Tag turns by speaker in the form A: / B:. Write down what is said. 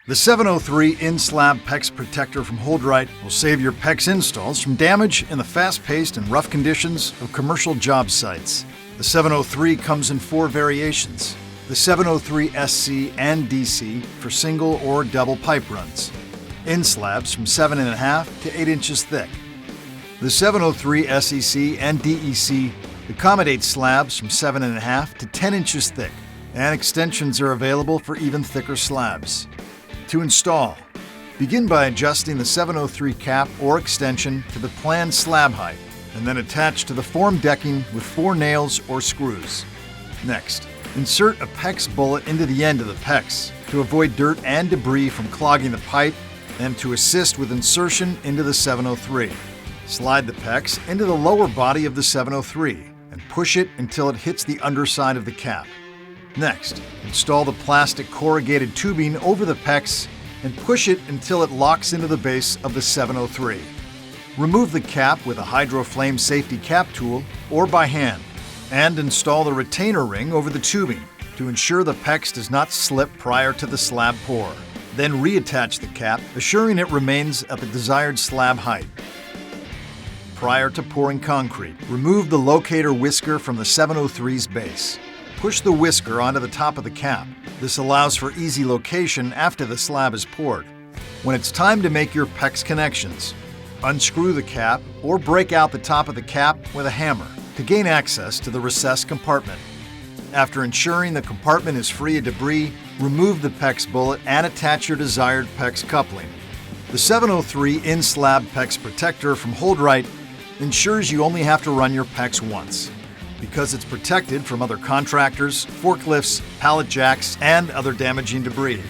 A: The 703 in-slab PEX protector from HoldRite will save your PEX installs from damage in the fast-paced and rough conditions of commercial job sites. The 703 comes in 4 variations. The 703 SC and DC for single or double pipe runs. In-slabs from 7.5 to 8 inches thick. The 703 SEC and DEC accommodate slabs from 7.5 to 10 inches thick, and extensions are available for even thicker slabs. To install, begin by adjusting the 703 cap or extension to the planned slab height, and then attach to the form decking with 4 nails or screws. Next, insert a PEX bullet into the end of the PEX to avoid dirt and debris from clogging the pipe and to assist with insertion into the 703. Slide the PEX into the lower body of the 703 and push it until it hits the underside of the cap. Next, install the plastic corrugated tubing over the PEX and push it until it locks into the base of the 703. Remove the cap with a HydroFlame safety cap tool or by hand, and install the retainer ring over the tubing to ensure the PEX does not slip prior to the slab pour. Then reattach the cap, assuring it remains at the desired slab height. Prior to pouring concrete, remove the locator whisker from the 703's base. Push the whisker onto the top of the cap. This allows for easy location after the slab is poured. When it's time to make your PEX connections, unscrew the cap or break out the top of the cap with a hammer to gain access to the recessed compartment. After ensuring the compartment is free of debris, remove the PEX bullet and attach your desired PEX coupling. The 703 in-slab PEX protector from HoldRite ensures you only have to run your PEX once, because it's protected from other contractors, forklifts, pallet jacks, and other damaging debris.